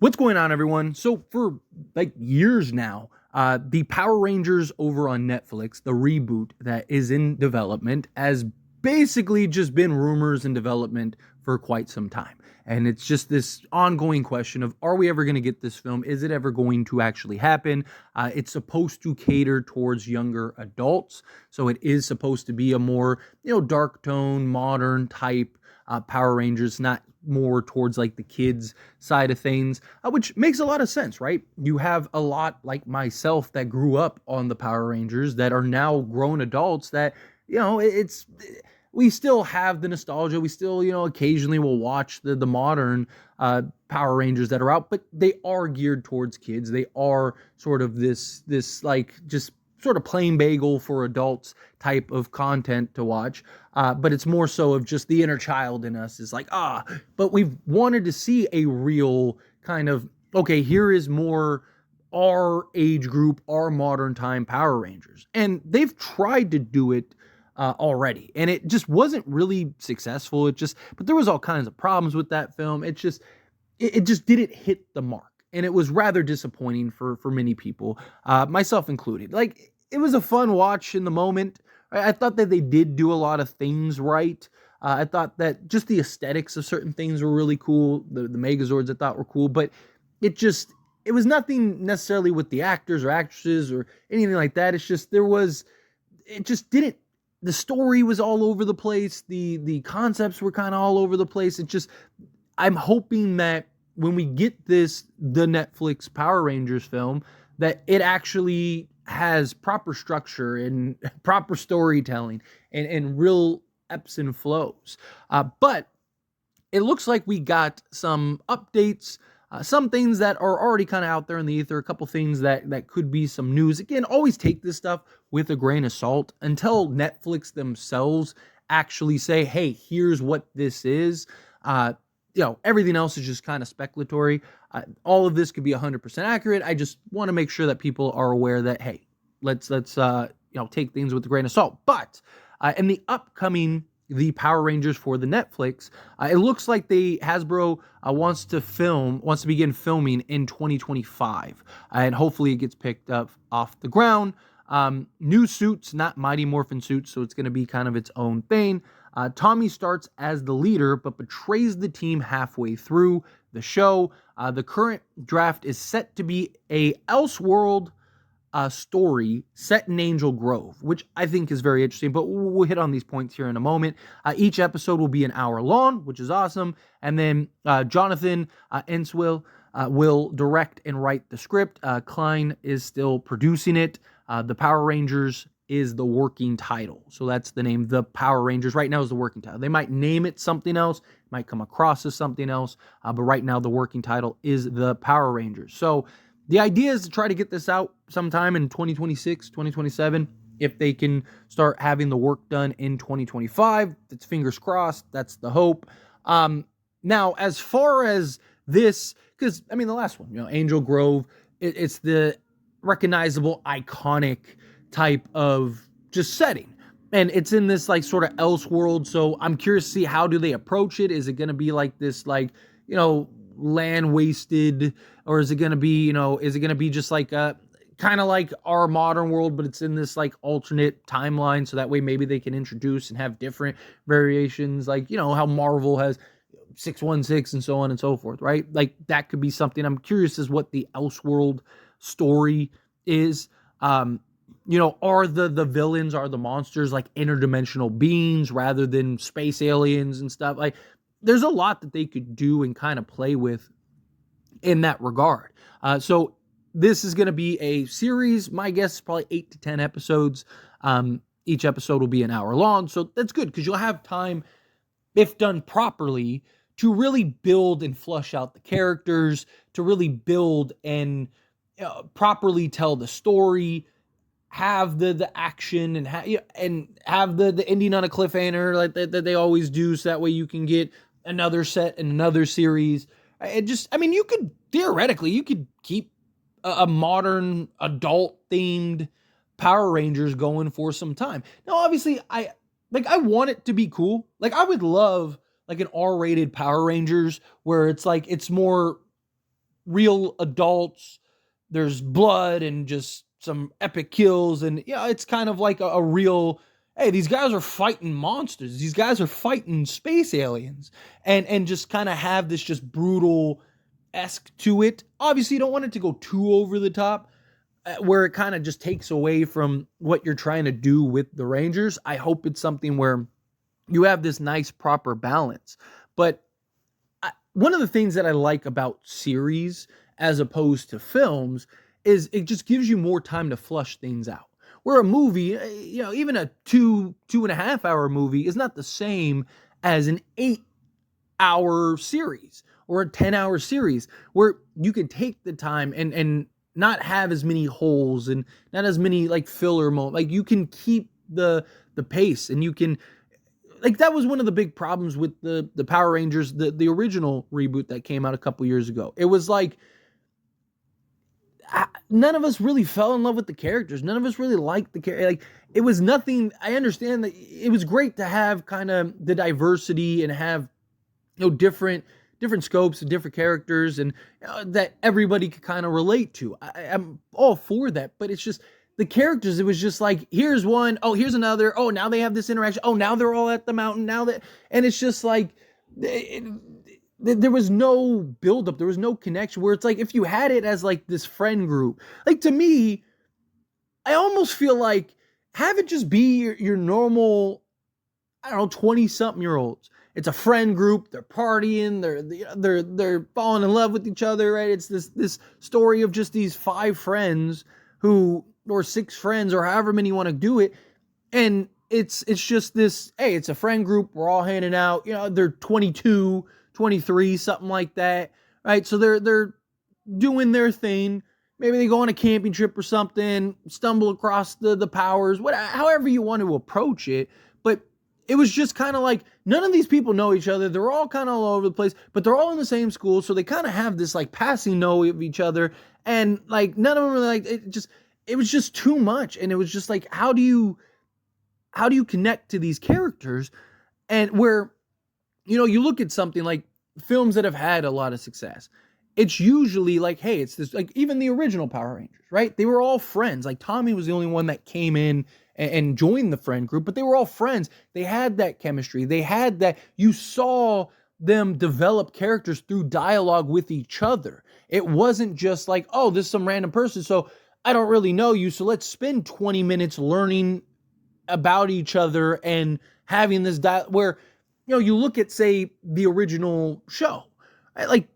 What's going on, everyone? So for like years now, the Power Rangers over on Netflix, the reboot that is in development, has basically just been rumors and development for quite some time. And it's just this ongoing question of, are we ever going to get this film? Is it ever going to actually happen? It's supposed to cater towards younger adults. So it is supposed to be a more, dark tone, modern type Power Rangers, not more towards like the kids side of things, which makes a lot of sense, right? You have a lot like myself that grew up on the Power Rangers that are now grown adults that, it's we still have the nostalgia. We still, occasionally will watch the modern Power Rangers that are out, but they are geared towards kids. They are sort of this like just sort of plain bagel for adults type of content to watch. But it's more so of just the inner child in us is like, but we've wanted to see a real kind of, okay, here is more our age group, our modern time Power Rangers. And they've tried to do it already. And it just wasn't really successful. But there was all kinds of problems with that film. It just didn't hit the mark. And it was rather disappointing for many people, myself included. Like, it was a fun watch in the moment. I thought that they did do a lot of things right. I thought that just the aesthetics of certain things were really cool. The Megazords I thought were cool, but it was nothing necessarily with the actors or actresses or anything like that. The story was all over the place. The concepts were kind of all over the place. I'm hoping that when we get the Netflix Power Rangers film, that it actually has proper structure and proper storytelling and real ebbs and flows. But it looks like we got some updates, some things that are already kind of out there in the ether, a couple things that could be some news. Again, always take this stuff with a grain of salt until Netflix themselves actually say, hey, here's what this is. Everything else is just kind of speculatory. All of this could be 100% accurate. I just want to make sure that people are aware that, hey, let's take things with a grain of salt. But in the upcoming the Power Rangers for the Netflix, it looks like Hasbro wants to begin filming in 2025, and hopefully it gets picked up off the ground. New suits, not Mighty Morphin suits, so it's going to be kind of its own thing. Tommy starts as the leader, but betrays the team halfway through the show. The current draft is set to be a Elseworld story set in Angel Grove, which I think is very interesting, but we'll hit on these points here in a moment. Each episode will be an hour long, which is awesome. And then Jonathan Enswell will direct and write the script. Klein is still producing it. The Power Rangers is the working title. So that's the name. The Power Rangers right now is the working title. They might name it something else, might come across as something else, but right now the working title is the Power Rangers. So the idea is to try to get this out sometime in 2026, 2027. If they can start having the work done in 2025, it's fingers crossed. That's the hope. Now, as far as this, because, the last one, Angel Grove, it's the recognizable, iconic type of just setting. And it's in this like sort of Elseworld. So I'm curious to see, how do they approach it? Is it going to be like this, land wasted, or is it going to be just like kind of like our modern world, but it's in this like alternate timeline, so that way maybe they can introduce and have different variations, like how Marvel has 616 and so on and so forth, right? Like that could be something. I'm curious as what the Elseworld story is. Are the villains, are the monsters like interdimensional beings rather than space aliens and stuff? Like, there's a lot that they could do and kind of play with in that regard. So this is going to be a series. My guess is probably 8 to 10 episodes. Each episode will be an hour long. So that's good, because you'll have time, if done properly, to really build and flush out the characters, to really build and properly tell the story, have the action, and have the ending on a cliffhanger like that they always do, so that way you can get another set and another series. You could theoretically keep a modern adult themed Power Rangers going for some time. Now, obviously, I want it to be cool. Like, I would love like an R-rated Power Rangers where it's like, it's more real adults. There's blood and just some epic kills, and yeah, it's kind of like a real. Hey, these guys are fighting monsters. These guys are fighting space aliens, and just kind of have this just brutal esque to it. Obviously, you don't want it to go too over the top, where it kind of just takes away from what you're trying to do with the Rangers. I hope it's something where you have this nice proper balance. But one of the things that I like about series as opposed to films is it just gives you more time to flush things out. Where a movie, even a 2.5 hour movie is not the same as an 8 hour series or a 10 hour series, where you can take the time and not have as many holes and not as many like filler moments. Like you can keep the pace, and you can, like, that was one of the big problems with the Power Rangers, the original reboot that came out a couple years ago. It was like none of us really fell in love with the characters. None of us really liked the character. Like, it was nothing. I understand that it was great to have kind of the diversity and have different scopes and different characters, and that everybody could kind of relate to. I'm all for that, but it's just the characters. It was just like, here's one, oh, here's another, oh, now they have this interaction, oh, now they're all at the mountain, and it's just like there was no buildup, there was no connection. Where it's like, if you had it as like this friend group, like, to me, I almost feel like have it just be your normal, I don't know, 20-something-year-olds. It's a friend group. They're partying. They're falling in love with each other, right? It's this story of just these 5 friends or 6 friends, or however many you want to do it, and it's just this. Hey, it's a friend group. We're all hanging out. They're 22, 23, something like that, right? So they're doing their thing. Maybe they go on a camping trip or something. Stumble across the powers. However you want to approach it, but it was just kind of like, none of these people know each other. They're all kind of all over the place, but they're all in the same school. So they kind of have this like passing know of each other. And like, none of them really like it. It was just too much. And it was just like, how do you connect to these characters? And where, you look at something like films that have had a lot of success. It's usually like, hey, it's this, like, even the original Power Rangers, right? They were all friends. Like, Tommy was the only one that came in and joined the friend group, but they were all friends. They had that chemistry. They had that. You saw them develop characters through dialogue with each other. It wasn't just like, oh, this is some random person, so I don't really know you, so let's spend 20 minutes learning about each other and having this where, you look at, say, the original show, right? Like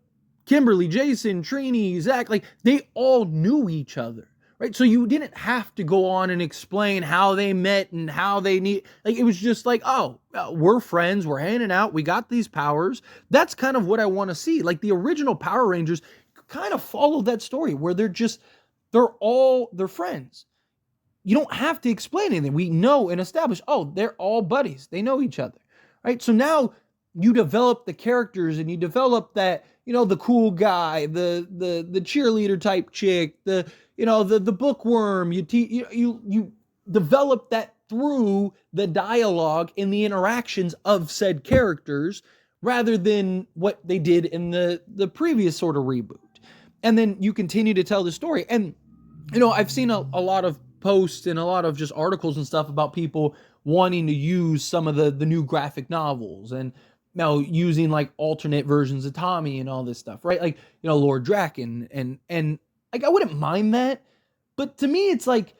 Kimberly, Jason, Trini, Zach, like, they all knew each other. Right, so you didn't have to go on and explain how they met and how they it was just like, oh, we're friends, we're hanging out, we got these powers. That's kind of what I want to see. Like the original Power Rangers kind of followed that story where they're friends. You don't have to explain anything. We know and establish, oh, they're all buddies. They know each other, right? So now you develop the characters, and you develop that, the cool guy, the cheerleader type chick, the bookworm. You develop that through the dialogue and the interactions of said characters, rather than what they did in the previous sort of reboot. And then you continue to tell the story. And I've seen a lot of posts and a lot of just articles and stuff about people wanting to use some of the new graphic novels, and using like alternate versions of Tommy and all this stuff, right? Like, Lord Draken and like, I wouldn't mind that, but to me, it's like,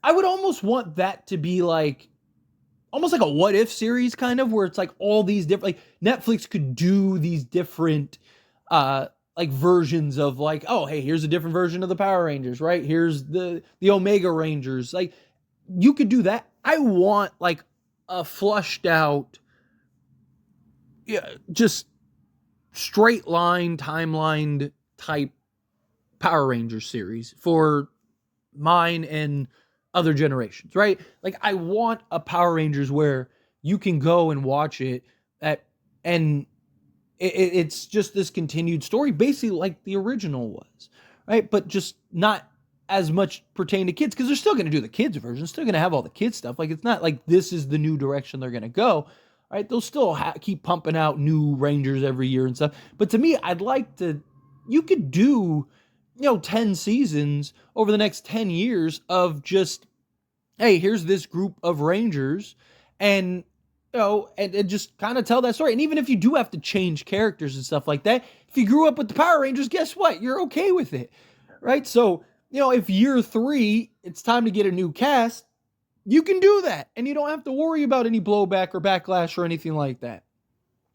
I would almost want that to be like, almost like a what if series, kind of, where it's like all these different, like Netflix could do these different, like versions of like, oh, hey, here's a different version of the Power Rangers, right? Here's the Omega Rangers. Like, you could do that. I want like a flushed out, just straight line, timeline type Power Rangers series for mine and other generations, right? Like, I want a Power Rangers where you can go and watch it and it's just this continued story, basically like the original was, right? But just not as much pertain to kids, because they're still going to do the kids version, still going to have all the kids stuff. Like, it's not like this is the new direction they're going to go, right? They'll still keep pumping out new Rangers every year and stuff. But to me, I'd like to you could do, 10 seasons over the next 10 years of just, hey, here's this group of Rangers, and and just kind of tell that story. And even if you do have to change characters and stuff like that, if you grew up with the Power Rangers, guess what? You're okay with it, right? So, if year 3, it's time to get a new cast, you can do that. And you don't have to worry about any blowback or backlash or anything like that.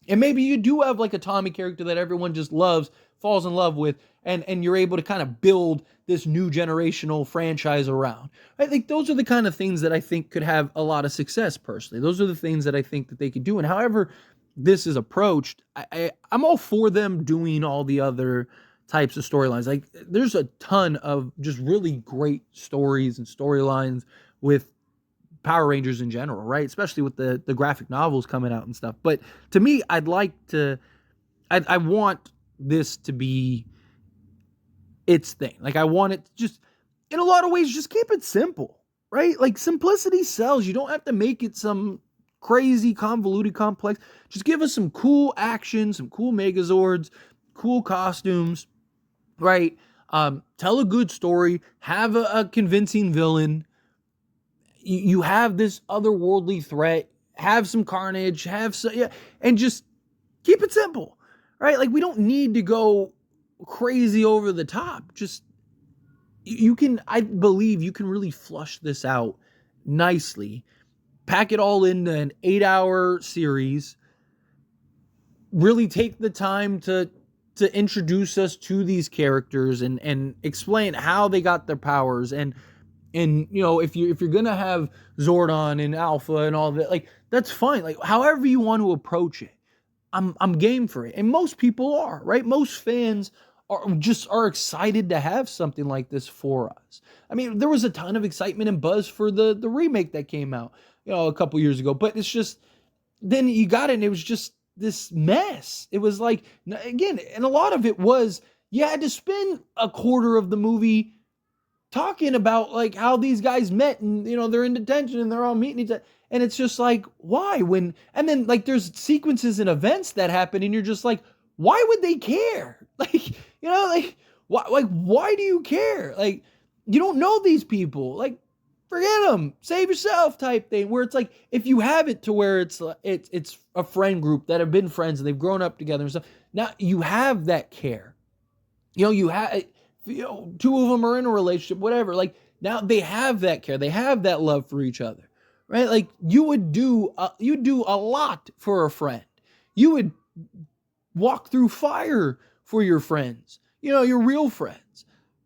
And maybe you do have like a Tommy character that everyone just loves, falls in love with, and you're able to kind of build this new generational franchise around. I think those are the kind of things that I think could have a lot of success personally. Those are the things that I think that they could do. And however this is approached, I'm all for them doing all the other types of storylines. Like there's a ton of just really great stories and storylines with Power Rangers in general, right? Especially with the graphic novels coming out and stuff. But to me, I want this to be its thing. Like I want it to just, in a lot of ways, just keep it simple, right? Like simplicity sells. You don't have to make it some crazy, convoluted, complex. Just give us some cool action, some cool Megazords, cool costumes, right? Tell a good story, have a convincing villain. You have this otherworldly threat, have some carnage, and just keep it simple, right? Like we don't need to go crazy over the top. Just I believe you can really flush this out nicely, pack it all into an 8-hour series, really take the time to introduce us to these characters and explain how they got their powers and if you're gonna have Zordon and Alpha and all that, like that's fine. Like however you want to approach it, I'm game for it. And most people are, right? Most fans are excited to have something like this for us. I mean, there was a ton of excitement and buzz for the remake that came out, a couple years ago. But it's just then you got it, and it was just this mess. It was like, again, and a lot of it was you had to spend a quarter of the movie talking about like how these guys met and they're in detention and they're all meeting each other, and it's just like, why? And then like there's sequences and events that happen and you're just like, why would they care? Like why do you care? Like you don't know these people, like forget them, save yourself type thing, where it's like if you have it to where it's a friend group that have been friends and they've grown up together and stuff, now you have that care, you have two of them are in a relationship, whatever. Like now they have that care, they have that love for each other, right? Like you do a lot for a friend. You would walk through fire for your friends, your real friends.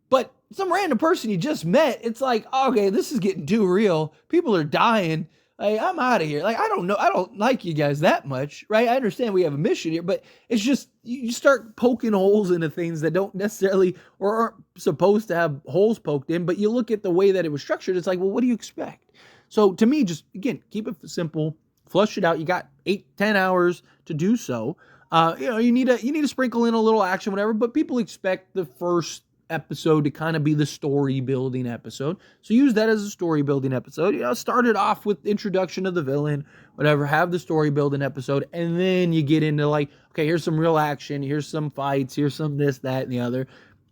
But some random person you just met, it's like, okay, this is getting too real. People are dying. Like, I'm out of here. Like, I don't like you guys that much, right? I understand we have a mission here, but it's just, you start poking holes into things that don't necessarily or aren't supposed to have holes poked in, but you look at the way that it was structured, it's like, well, what do you expect? So to me, just, again, keep it simple, flush it out. You got 8-10 hours to do so. You need to sprinkle in a little action, whatever, but people expect the first episode to kind of be the story building episode. So use that as a story building episode. Start it off with introduction of the villain, whatever, have the story building episode, and then you get into like, okay, here's some real action, here's some fights, here's some this, that, and the other.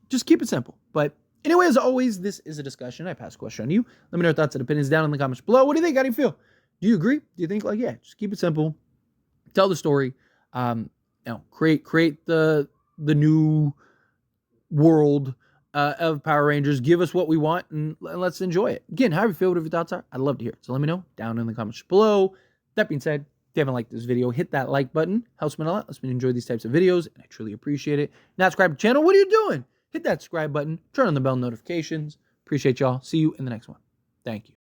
Just keep it simple. But anyway, as always, this is a discussion. I pass a question on you. Let me know your thoughts and opinions down in the comments below. What do you think? How do you feel? Do you agree? Do you think like, yeah, just keep it simple, tell the story, create the new world of Power Rangers, give us what we want, and let's enjoy it. Again, however you feel, whatever your thoughts are, I'd love to hear it. So let me know down in the comments below. That being said, if you haven't liked this video, hit that like button. Helps me a lot. Lets me enjoy these types of videos, and I truly appreciate it. Not subscribe to the channel, what are you doing? Hit that subscribe button, turn on the bell notifications. Appreciate y'all. See you in the next one. Thank you.